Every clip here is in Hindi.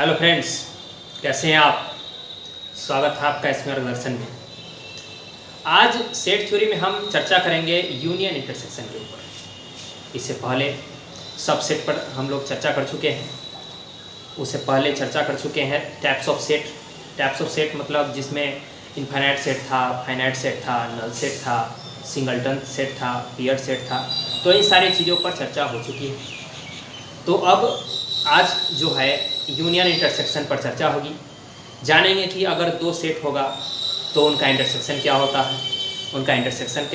हेलो फ्रेंड्स, कैसे हैं आप। स्वागत है आपका इस मार्गदर्शन में। आज सेट थ्योरी में हम चर्चा करेंगे यूनियन इंटरसेक्शन के ऊपर। इससे पहले सबसेट पर हम लोग चर्चा कर चुके हैं। उससे पहले चर्चा कर चुके हैं टाइप्स ऑफ सेट मतलब जिसमें इनफाइनाइट सेट था, फाइनाइट सेट था, नल सेट था, सिंगलटन सेट था, पेयर्ड सेट था। तो इन सारी चीज़ों पर चर्चा हो चुकी है। तो अब आज जो है यूनियन इंटरसेक्शन पर चर्चा होगी। जानेंगे कि अगर दो सेट होगा तो उनका इंटरसेक्शन क्या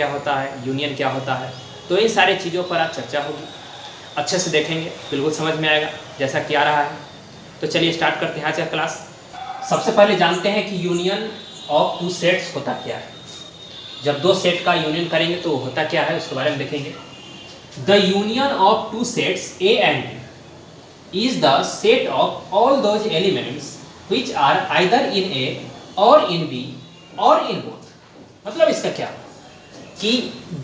होता है, यूनियन क्या होता है। तो इन सारी चीज़ों पर आज चर्चा होगी। अच्छे से देखेंगे, बिल्कुल समझ में आएगा जैसा कि आ रहा है। तो चलिए स्टार्ट करते हैं आज का क्लास। सबसे पहले जानते हैं कि यूनियन ऑफ टू सेट्स होता क्या है। जब दो सेट का यूनियन करेंगे तो होता क्या है उसके बारे में देखेंगे। The union of two sets A and B is the set of all those elements which are either in A or in B or in both। मतलब इसका क्या कि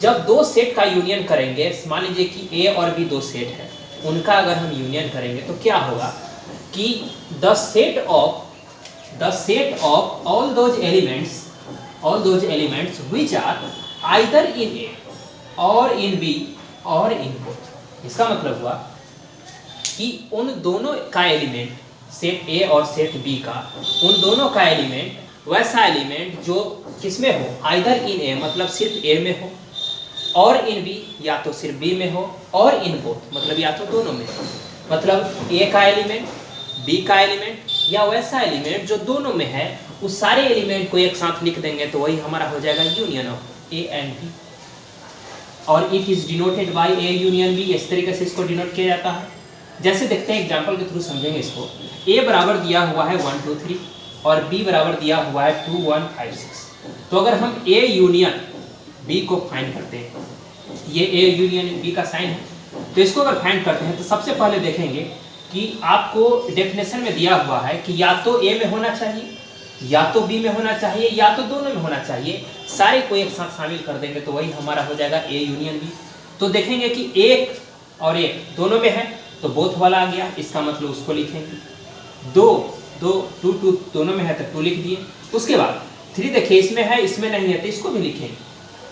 जब दो सेट का यूनियन करेंगे, मान लीजिए कि A और B दो सेट है, उनका अगर हम यूनियन करेंगे तो क्या होगा कि the set of all those elements which are either in A or in B or in both। इसका मतलब हुआ कि उन दोनों का एलिमेंट, सेट ए और सेट बी का, उन दोनों का एलिमेंट वैसा एलिमेंट जो किसमें हो, आइदर इन ए मतलब सिर्फ ए में हो, और इन बी या तो सिर्फ बी में हो, और इन बोथ मतलब या तो दोनों में हो। मतलब ए का एलिमेंट, बी का एलिमेंट या वैसा एलिमेंट जो दोनों में है, उस सारे एलिमेंट को एक साथ लिख देंगे तो वही हमारा हो जाएगा union of A and B. और it is denoted by A union B. इस तरीके से इसको डिनोट किया जाता है। जैसे देखते हैं एग्जांपल के थ्रू समझेंगे इसको। A बराबर दिया हुआ है 1 2 3 और B बराबर दिया हुआ है 2 1 5 6। तो अगर हम A यूनियन B को फाइंड करते हैं, ये A यूनियन B का साइन है, तो इसको अगर फाइंड करते हैं तो सबसे पहले देखेंगे कि आपको डेफिनेशन में दिया हुआ है कि या तो A में होना चाहिए, या तो B में होना चाहिए, या तो दोनों में होना चाहिए। सारे को एक साथ शामिल कर देंगे तो वही हमारा हो जाएगा A यूनियन B। तो देखेंगे कि एक और एक दोनों में है तो बोथ वाला आ गया, इसका मतलब उसको लिखेंगे। टू दोनों में है तो 2 लिख दिए। उसके बाद 3 देखिए इसमें है, इसमें नहीं है तो इसको भी लिखेंगे,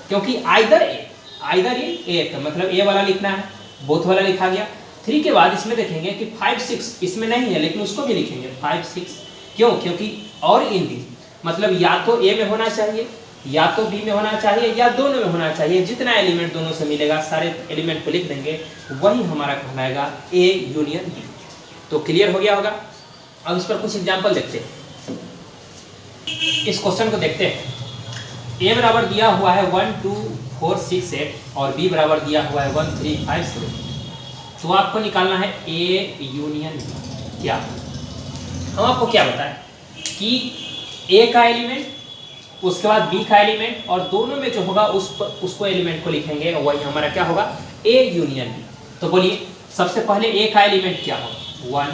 क्योंकि आइदर इन ए का मतलब ए वाला लिखना है, बोथ वाला लिखा गया। 3 के बाद इसमें देखेंगे कि 5 6 इसमें नहीं है लेकिन उसको भी लिखेंगे 5 6। क्यों? क्योंकि और इन बी मतलब या तो ए में होना चाहिए, या तो बी में होना चाहिए, या दोनों में होना चाहिए। जितना एलिमेंट दोनों से मिलेगा सारे एलिमेंट को लिख देंगे, वही हमारा कहलाएगा ए यूनियन बी। तो क्लियर हो गया होगा। अब इस पर कुछ एग्जांपल देखते हैं। इस क्वेश्चन को देखते हैं। ए बराबर दिया हुआ है 1 2 4 6 8 और बी बराबर दिया हुआ है 1 3 5 7। तो आपको निकालना है ए यूनियन बी। क्या हम आपको क्या बताएं कि ए का एलिमेंट, उसके बाद बी का एलिमेंट, और दोनों में जो होगा उसको एलिमेंट को लिखेंगे, वही हमारा क्या होगा ए यूनियन बी। तो बोलिए सबसे पहले ए का एलिमेंट क्या होगा 1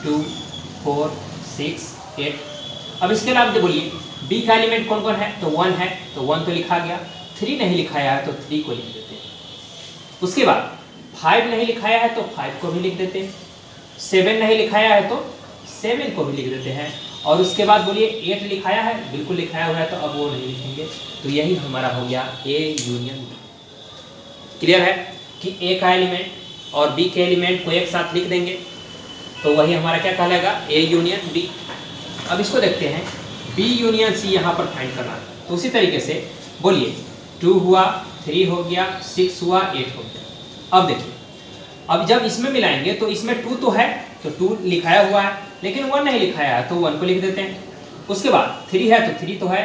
2 4 6 8। अब इसके अलावा बोलिए बी का एलिमेंट कौन कौन है, तो 1 है तो 1 तो लिखा गया, 3 नहीं लिखाया है तो 3 को लिख देते हैं। उसके बाद 5 नहीं लिखाया है तो 5 को भी लिख देते हैं, 7 नहीं लिखाया है तो 7 को भी लिख देते हैं, और उसके बाद बोलिए 8 लिखाया है, बिल्कुल लिखाया हुआ है तो अब वो नहीं लिखेंगे। तो यही हमारा हो गया ए यूनियन बी। क्लियर है कि ए का एलिमेंट और बी के एलिमेंट को एक साथ लिख देंगे तो वही हमारा क्या कहलाएगा ए यूनियन बी। अब इसको देखते हैं बी यूनियन सी यहाँ पर फाइंड करना है। तो उसी तरीके से बोलिए 2 हुआ, 3 हो गया, 6 हुआ, 8 हो गया। अब देखिए, अब जब इसमें मिलाएंगे तो इसमें 2 तो है तो 2 लिखाया हुआ है, लेकिन 1 नहीं लिखाया है तो 1 को लिख देते हैं। उसके बाद 3 है तो 3 तो है,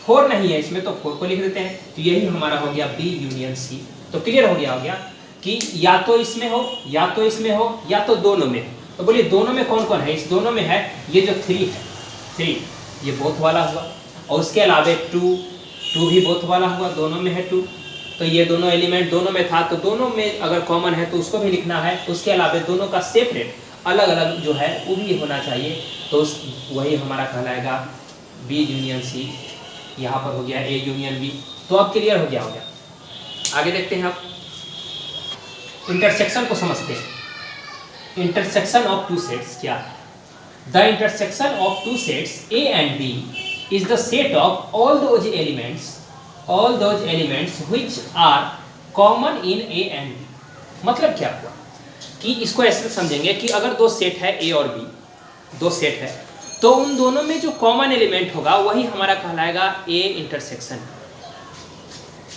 4 नहीं है इसमें तो 4 को लिख देते हैं। तो यही हमारा हो गया बी यूनियन सी। तो क्लियर हो गया कि या तो इसमें हो, या तो इसमें हो, या तो दोनों में हो। तो बोलिए दोनों में कौन कौन है। इस दोनों में है ये जो 3 है, 3 ये बोथ वाला हुआ, और उसके अलावा 2 भी बोथ वाला हुआ, दोनों में है 2। तो ये दोनों एलिमेंट दोनों में था तो दोनों में अगर कॉमन है तो उसको भी लिखना है। उसके अलावा दोनों का सेपरेट अलग अलग जो है वो भी होना चाहिए। तो वही हमारा कहलाएगा बी यूनियन सी। यहाँ पर हो गया ए यूनियन बी। तो अब क्लियर हो गया। आगे देखते हैं। अब इंटरसेक्शन को समझते हैं। इंटरसेक्शन ऑफ टू सेट्स क्या है। The intersection of two sets A and B is the set of all those elements which are common in A and B. मतलब क्या हुआ कि इसको ऐसे समझेंगे कि अगर दो सेट है ए और बी, दो सेट है, तो उन दोनों में जो कॉमन एलिमेंट होगा वही हमारा कहलाएगा ए इंटरसेक्शन।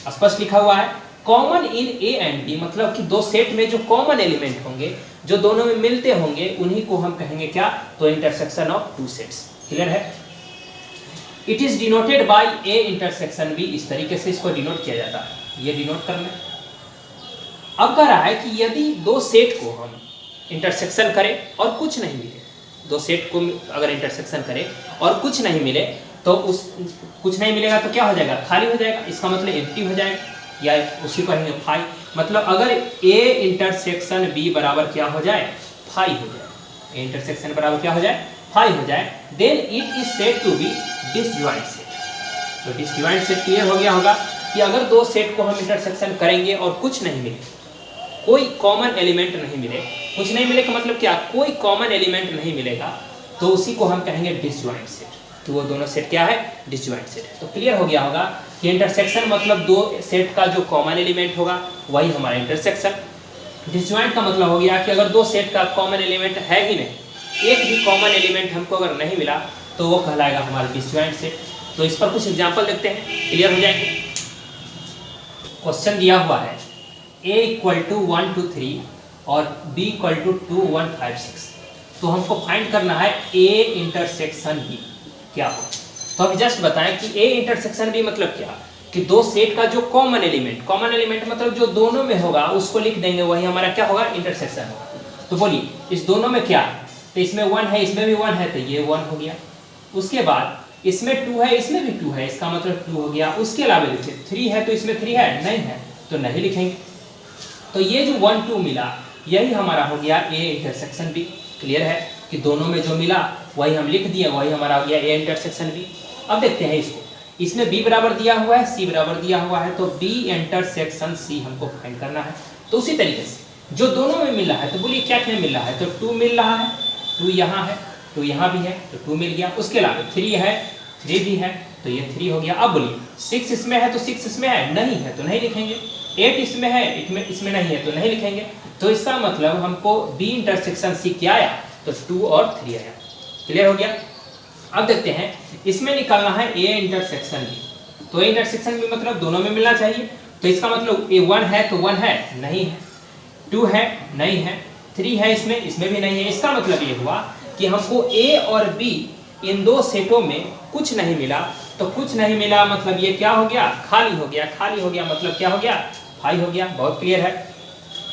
स्पष्ट लिखा हुआ है common in A and B, मतलब कि दो सेट में जो कॉमन एलिमेंट होंगे, जो दोनों में मिलते होंगे, उन्हीं को हम कहेंगे क्या, तो intersection of two sets. Clear है? It is denoted by A intersection B, इस तरीके से इसको डिनोट किया जाता है। ये डिनोट कर लें। अब कह रहा है कि यदि दो सेट को हम इंटरसेक्शन करें और कुछ नहीं मिले, दो सेट को अगर इंटरसेक्शन करें और कुछ नहीं मिले, तो उस कुछ नहीं मिलेगा तो क्या हो जाएगा, खाली हो जाएगा। इसका मतलब एम्प्टी हो जाएगा, या उसी को कहेंगे फाई। मतलब अगर ए इंटरसेक्शन बी बराबर क्या हो जाए, फाई हो जाए, ए इंटरसेक्शन बराबर क्या हो जाए, फाई हो जाए, then it is said to be disjoint set. तो डिसजॉइंट सेट क्लियर हो गया होगा कि अगर दो सेट को हम इंटरसेक्शन करेंगे और कुछ नहीं मिले, कोई कॉमन एलिमेंट नहीं मिले, कुछ नहीं मिले का मतलब क्या, कोई कॉमन एलिमेंट नहीं मिलेगा, तो उसी को हम कहेंगे डिसजॉइंट सेट। तो वो दोनों सेट क्या है, डिसजॉइंट सेट। तो क्लियर हो गया होगा कि इंटरसेक्शन मतलब दो सेट का जो कॉमन एलिमेंट होगा वही हमारा इंटरसेक्शन। डिसजॉइंट का मतलब हो गया कि अगर दो सेट का कॉमन एलिमेंट है ही नहीं, एक भी कॉमन एलिमेंट हमको अगर नहीं मिला, तो वो कहलाएगा हमारा डिसजॉइंट सेट। तो इस पर कुछ एग्जाम्पल देखते हैं, क्लियर हो जाएंगे। क्वेश्चन दिया हुआ है a इक्वल टू 1 2 3 और b इक्वल टू 2 1 5 6। तो हमको फाइंड करना है a इंटरसेक्शन b क्या हो। तो अभी जस्ट बताएं कि a इंटरसेक्शन b मतलब क्या, कि दो सेट का जो कॉमन एलिमेंट मतलब जो दोनों में होगा उसको लिख देंगे, वही हमारा क्या होगा, इंटरसेक्शन होगा। तो बोलिए इस दोनों में क्या, तो इसमें 1 है, इसमें भी 1 है, तो ये 1 हो गया। उसके बाद इसमें 2 है, इसमें भी 2 है, इसका मतलब 2 हो गया। उसके अलावा देखिए 3 है, तो इसमें 3 है, नहीं है तो नहीं लिखेंगे। तो ये जो 1 2 मिला, यही हमारा हो गया ए इंटरसेक्शन बी। क्लियर है कि दोनों में जो मिला वही हम लिख दिए, वही हमारा हो गया ए इंटरसेक्शन बी। अब देखते हैं इसको, इसमें b बराबर दिया हुआ है, c बराबर दिया हुआ है, तो b इंटरसेक्शन c हमको फाइंड करना है। तो उसी तरीके से जो दोनों में मिल रहा है, तो बोलिए क्या क्या मिल रहा है, तो 2 मिल रहा है, 2 यहाँ है, 2 यहाँ भी है, तो 2 मिल गया। उसके अलावा 3 है, 3 भी है, तो ये 3 हो गया। अब बोलिए 6 इसमें है, तो 6 इसमें है, नहीं है तो नहीं लिखेंगे। 8 इसमें है, इसमें नहीं है तो नहीं लिखेंगे। तो इसका मतलब हमको b इंटरसेक्शन c क्या आया, तो 2 और 3 आया। क्लियर हो गया। अब देखते हैं इसमें निकालना है a इंटरसेक्शन b। तो a इंटरसेक्शन b मतलब दोनों में मिलना चाहिए। तो इसका मतलब a 1 है तो 1 है, नहीं है, 2 है, नहीं है, 3 है, इसमें भी नहीं है। इसका मतलब ये हुआ कि हमको a और b इन दो सेटों में कुछ नहीं मिला। तो कुछ नहीं मिला मतलब ये क्या हो गया, खाली हो गया। खाली हो गया मतलब क्या हो गया, फाई हो गया। बहुत क्लियर है।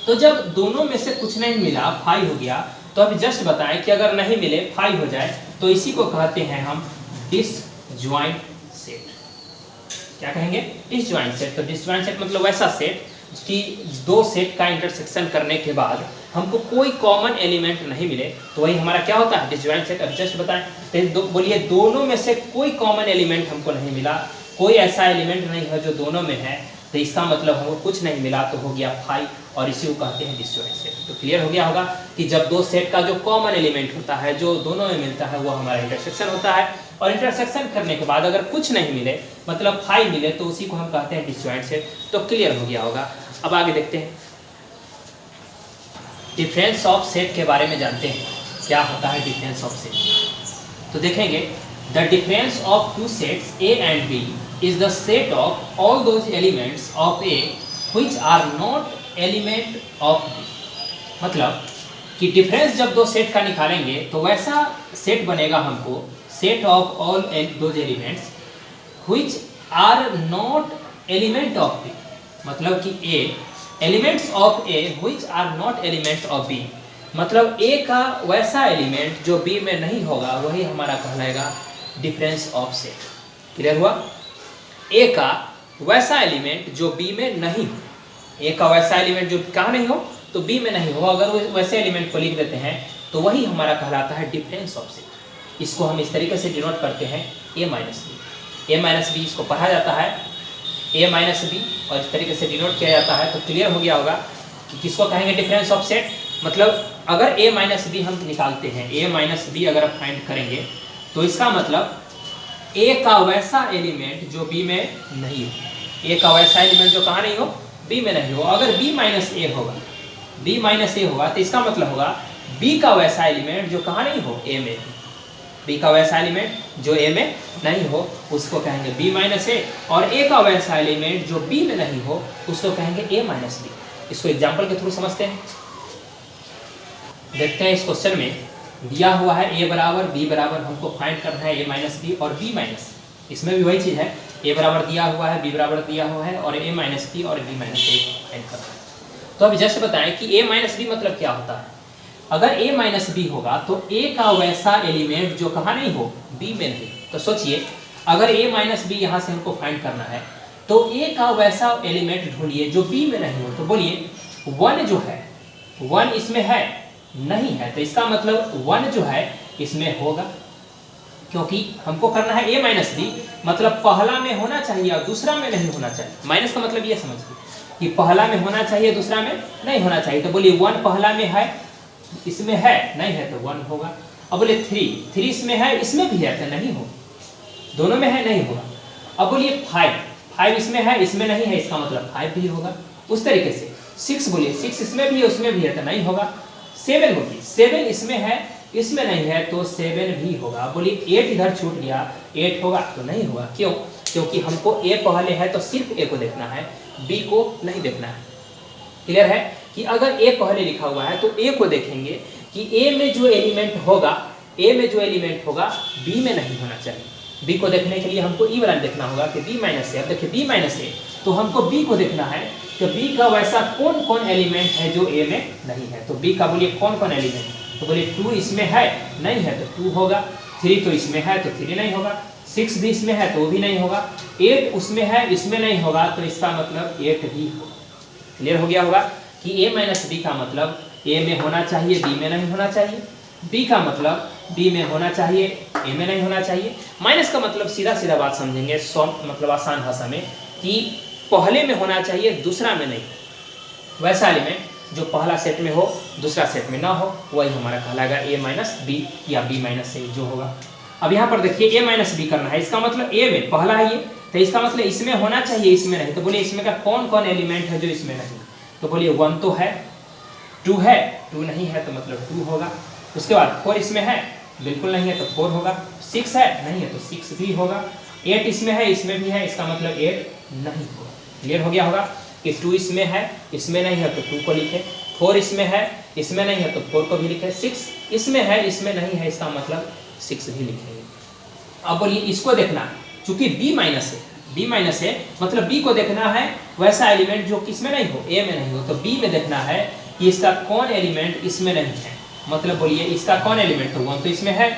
तो जब दोनों में से कुछ नहीं मिला, फाई हो गया, तो अभी जस्ट बताएं कि अगर नहीं मिले, फाई हो जाए, तो इसी को कहते हैं हम डिसजॉइंट सेट। क्या कहेंगे, डिसजॉइंट सेट। तो डिसजॉइंट सेट मतलब वैसा सेट कि दो सेट का इंटरसेक्शन करने के बाद हमको कोई कॉमन एलिमेंट नहीं मिले, तो वही हमारा क्या होता है, डिसजॉइंट सेट। अब जस्ट बताएं, तो बोलिए दोनों में से कोई कॉमन एलिमेंट हमको नहीं मिला, कोई ऐसा एलिमेंट नहीं है जो दोनों में है, तो इसका मतलब हमको कुछ नहीं मिला, तो हो गया फाई, और इसी को कहते हैं डिसजॉइंट सेट। तो क्लियर हो गया होगा कि जब दो सेट का जो कॉमन एलिमेंट होता है, जो दोनों में मिलता है, वो हमारा इंटरसेक्शन होता है। और इंटरसेक्शन करने के बाद अगर कुछ नहीं मिले, मतलब फाई मिले, तो उसी को हम कहते हैं डिसजॉइंट सेट। तो क्लियर हो गया होगा। अब आगे देखते हैं, डिफरेंस ऑफ सेट के बारे में जानते हैं, क्या होता है डिफरेंस ऑफ सेट। तो देखेंगे, the difference of two sets A and B is the set of all those elements of A which are not element of B। मतलब कि डिफरेंस जब दो सेट का निकालेंगे तो वैसा सेट बनेगा हमको, set of all those elements which are not element of B। मतलब कि A elements of A which are not elements of B, मतलब A का वैसा एलिमेंट जो B में नहीं होगा, वही हमारा कहलाएगा डिफरेंस ऑफ सेट। क्लियर हुआ। ए का वैसा एलिमेंट जो बी में नहीं हो, ए का वैसा एलिमेंट जो कहाँ नहीं हो, तो बी में नहीं हो, अगर वो वैसे एलिमेंट को लिख देते हैं तो वही हमारा कहलाता है डिफरेंस ऑफ सेट। इसको हम इस तरीके से डिनोट करते हैं ए माइनस बी। ए माइनस बी इसको पढ़ा जाता है ए माइनस बी, और इस तरीके से डिनोट किया जाता है। तो क्लियर हो गया होगा कि किसको कहेंगे डिफरेंस ऑफ सेट, मतलब अगर a माइनस बी हम निकालते हैं, a माइनस बी अगर आप फाइंड करेंगे तो इसका मतलब a का वैसा एलिमेंट जो b में नहीं हो, a का वैसा एलिमेंट जो कहाँ नहीं हो, b में नहीं हो। अगर b माइनस a होगा, b माइनस a होगा तो इसका मतलब होगा b का वैसा एलिमेंट जो कहाँ नहीं हो, a में। b का वैसा एलिमेंट जो a में नहीं हो उसको कहेंगे b माइनस a, और a का वैसा एलिमेंट जो b में नहीं हो उसको कहेंगे a माइनस b। इसको एग्जाम्पल के थ्रू समझते हैं। देखते हैं इस क्वेश्चन में दिया हुआ है a बराबर b बराबर, हमको फाइंड करना है a माइनस बी और b माइनस। इसमें भी वही चीज़ है, a बराबर दिया हुआ है, b बराबर दिया हुआ है और a माइनस बी और b माइनस a फाइंड करना है। तो अभी जस्ट बताएं कि a माइनस बी मतलब क्या होता है। अगर a माइनस बी होगा तो a का वैसा एलिमेंट जो कहाँ नहीं हो, b में नहीं। तो सोचिए अगर a माइनस बी यहाँ से हमको फाइंड करना है तो a का वैसा एलिमेंट ढूंढिए जो b में नहीं हो। तो बोलिए 1 जो है, 1 इसमें है नहीं है, तो इसका मतलब 1 जो है इसमें होगा, क्योंकि हमको करना है a माइनस बी, मतलब पहला में होना चाहिए और दूसरा में नहीं होना चाहिए। माइनस का मतलब ये समझिए कि पहला में होना चाहिए दूसरा में नहीं होना चाहिए। तो बोलिए 1 पहला में है, इसमें है नहीं है तो 1 होगा। अब बोले 3 इसमें है इसमें भी है तो नहीं होगा, दोनों में है नहीं होगा। अब बोलिए 5 इसमें है इसमें नहीं है, इसका मतलब 5 भी होगा। उस तरीके से 6 बोलिए 6 इसमें भी है उसमें भी है तो नहीं होगा। 7 बोलिए 7 इसमें है इसमें नहीं है तो 7 भी होगा। बोलिए 8 इधर छूट गया, 8 होगा तो नहीं होगा। क्यों? क्योंकि हमको a पहले है तो सिर्फ a को देखना है, b को नहीं देखना है। क्लियर है कि अगर a पहले लिखा हुआ है तो a को देखेंगे कि a में जो एलिमेंट होगा, b में नहीं होना चाहिए। b को देखने के लिए हमको ई वाला देखना होगा कि b माइनस ए। अब देखिए b माइनस ए तो हमको b को देखना है कि b का वैसा कौन कौन एलिमेंट है जो a में नहीं है। तो b का बोलिए कौन कौन एलिमेंट, तो बोलिए 2 इसमें है नहीं है तो 2 होगा, 3 तो इसमें है तो 3 नहीं होगा, 6 भी इसमें है तो वो भी नहीं होगा, 8 उसमें है इसमें नहीं होगा तो इसका मतलब 8 भी होगा। क्लियर हो गया होगा कि a माइनस बी का मतलब a में होना चाहिए b में नहीं होना चाहिए, b का मतलब b में होना चाहिए a में नहीं होना चाहिए। माइनस का मतलब सीधा सीधा बात समझेंगे, मतलब आसान भाषा में, कि पहले में होना चाहिए दूसरा में नहीं। वैसा एलिमेंट जो पहला सेट में हो दूसरा सेट में ना हो वही हमारा कहलाएगा a माइनस बी या b माइनस ए जो होगा। अब यहाँ पर देखिए a माइनस बी करना है, इसका मतलब a में पहला है ये, तो इसका मतलब इसमें होना चाहिए इसमें नहीं। तो बोलिए इसमें का कौन कौन एलिमेंट है जो इसमें नहीं, तो बोलिए 1 तो है, 2 है, 2 नहीं है तो मतलब 2 होगा। उसके बाद 4 इसमें है बिल्कुल नहीं है तो 4 होगा, 6 है नहीं है तो 6 भी होगा, 8 इसमें है इसमें भी है इसका मतलब 8 नहीं होगा। क्लियर हो गया होगा कि 2 इसमें है इसमें नहीं है तो 2 को लिखे, 4 इसमें है इसमें नहीं है तो 4 को भी लिखे, 6 इसमें है इसमें नहीं है इसका मतलब 6 भी लिखेंगे। अब बोलिए इसको देखना, चूंकि b माइनस है मतलब b को देखना है वैसा एलिमेंट जो किसमें नहीं हो, a में नहीं हो। तो b में देखना है कि इसका कौन एलिमेंट इसमें नहीं है, मतलब बोलिए इसका कौन एलिमेंट, तो 1 तो इसमें है,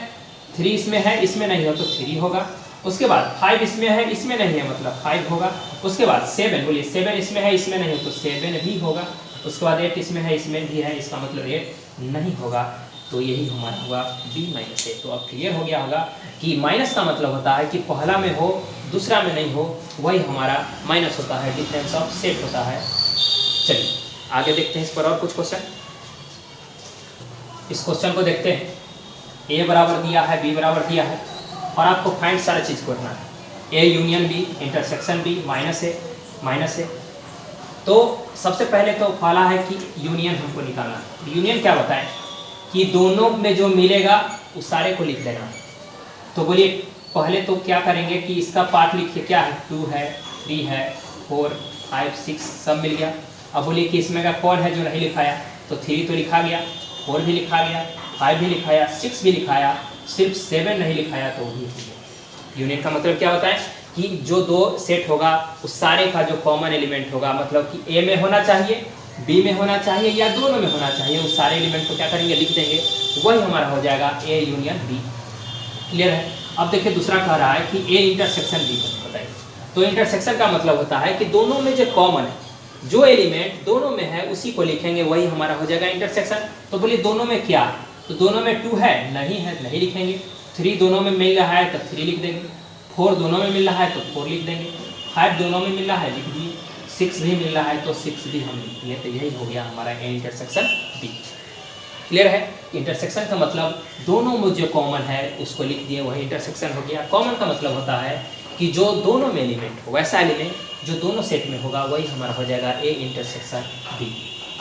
3 इसमें है इसमें नहीं हो तो 3 होगा। उसके बाद 5 इसमें है इसमें नहीं है मतलब 5 होगा। उसके बाद 7 बोलिए 7 इसमें है इसमें नहीं हो तो 7 भी होगा। उसके बाद 8 इसमें है इसमें भी है इसका मतलब 8 नहीं होगा। तो यही हमारा हुआ b माइनस ए। तो अब क्लियर हो गया होगा कि माइनस का मतलब होता है कि पहला में हो दूसरा में नहीं हो, वही हमारा माइनस होता है, डिफरेंस ऑफ सेट होता है। चलिए आगे देखते हैं इस पर और कुछ क्वेश्चन। इस क्वेश्चन को देखते हैं, a बराबर दिया है b बराबर दिया है और आपको फाइंड सारी चीज़ करना है, a union b intersection b minus A. तो सबसे पहले तो पहला है कि यूनियन हमको निकालना है। यूनियन क्या बताएं कि दोनों में जो मिलेगा उस सारे को लिख देना। तो बोलिए पहले तो क्या करेंगे कि इसका पार्ट लिखिए, क्या है 2 है 3 है 4 5 6 सब मिल गया। अब बोलिए कि इसमें का कौन है जो नहीं लिखाया, तो 3 तो लिखा गया, 4 भी लिखा गया, 5 भी लिखाया, 6 भी लिखाया, सिर्फ 7 नहीं लिखाया तो भी हो गया। यूनियन का मतलब क्या होता है कि जो दो सेट होगा उस सारे का जो कॉमन एलिमेंट होगा, मतलब कि ए में होना चाहिए बी में होना चाहिए या दोनों में होना चाहिए, उस सारे एलिमेंट को क्या करेंगे लिख देंगे, वही हमारा हो जाएगा ए यूनियन बी। क्लियर है। अब देखिए दूसरा कह रहा है कि ए इंटरसेक्शन बी बताइए। तो इंटरसेक्शन का मतलब होता है कि दोनों में जो कॉमन है, जो एलिमेंट दोनों में है उसी को लिखेंगे, वही हमारा हो जाएगा इंटरसेक्शन। तो बोलिए दोनों में क्या है, तो दोनों में 2 है नहीं लिखेंगे, 3 दोनों में मिल रहा है तो 3 लिख देंगे, 4 दोनों में मिल रहा है तो 4 लिख देंगे, 5 दोनों में मिल रहा है लिख दिए, 6 भी मिल रहा है तो 6 भी हम लिख दिए। तो यही हो गया हमारा ए इंटरसेक्शन बी। क्लियर है? इंटरसेक्शन का मतलब दोनों में जो कॉमन है उसको लिख दिए, वही इंटरसेक्शन हो गया। कॉमन का मतलब होता है कि जो दोनों में एलिमेंट हो, वैसा एलिमेंट जो दोनों सेट में होगा वही हमारा हो जाएगा ए इंटरसेक्शन बी।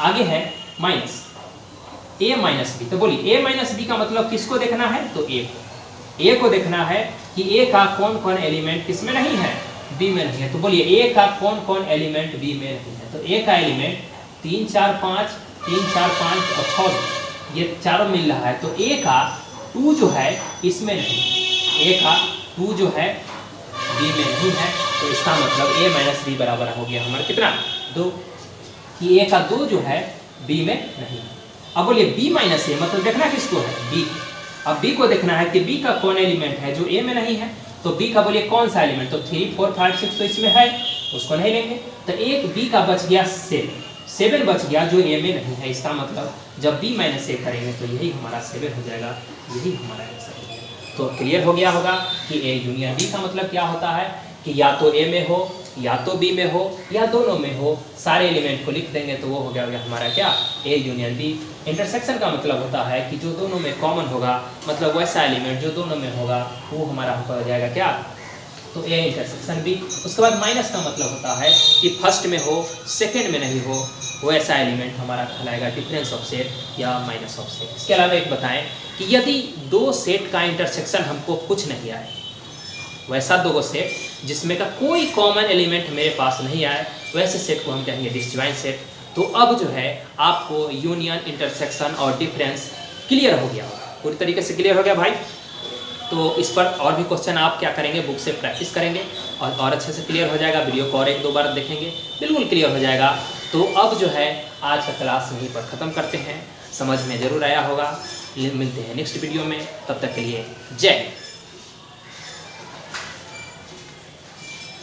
आगे है माइनस ए माइनस बी। तो बोलिए ए माइनस बी का मतलब किसको देखना है? तो ए को देखना है कि ए का कौन कौन एलिमेंट किस में नहीं है? बी में नहीं है। तो बोलिए ए का कौन कौन एलिमेंट बी में नहीं है? तो ए का एलिमेंट 3 4 5 3 4 5 और 6 ये चारों मिल रहा है। तो ए का 2 जो है इसमें नहीं, ए का 2 जो है बी में नहीं है। तो इसका मतलब ए माइनस बी बराबर हो गया हमारा कितना? 2, कि ए का 2 जो है बी में नहीं। अब बोलिए बी माइनस ए मतलब देखना किसको है? बी। अब बी को देखना है कि बी का कौन एलिमेंट है जो ए में नहीं है। तो बी का बोलिए कौन सा एलिमेंट? तो 3 4 5 6 तो इसमें है, उसको नहीं लेंगे। तो एक बी का बच गया 7 बच गया जो ए में नहीं है। इसका मतलब जब बी माइनस ए करेंगे तो यही हमारा 7 हो जाएगा, यही हमारा आंसर हो जाएगा। तो क्लियर हो गया होगा कि ए यूनियन बी का मतलब क्या होता है कि या तो ए में हो या तो बी में हो या दोनों में हो, सारे एलिमेंट को लिख देंगे तो वो हो गया हमारा क्या? ए यूनियन बी। इंटरसेक्शन का मतलब होता है कि जो दोनों में कॉमन होगा, मतलब वैसा एलिमेंट जो दोनों में होगा वो हमारा हो जाएगा क्या? तो ए इंटरसेक्शन बी। उसके बाद माइनस का मतलब होता है कि फर्स्ट में हो सेकंड में नहीं हो, वो ऐसा एलिमेंट हमारा कहलाएगा डिफरेंस ऑफ सेट या माइनस ऑफ सेट। इसके अलावा एक बताएं कि यदि दो सेट का इंटरसेक्शन हमको कुछ नहीं आए, वैसा दो सेट जिसमें का कोई कॉमन एलिमेंट मेरे पास नहीं आए, वैसे सेट को हम कहेंगे डिसजॉइंट सेट। तो अब जो है आपको यूनियन, इंटरसेक्शन और डिफरेंस क्लियर हो गया, पूरी तरीके से क्लियर हो गया भाई। तो इस पर और भी क्वेश्चन आप क्या करेंगे, बुक से प्रैक्टिस करेंगे और अच्छे से क्लियर हो जाएगा। वीडियो को और 1-2 बार देखेंगे, बिल्कुल क्लियर हो जाएगा। तो अब जो है आज का क्लास यहीं पर ख़त्म करते हैं। समझ में ज़रूर आया होगा। मिलते हैं नेक्स्ट वीडियो में, तब तक के लिए जय।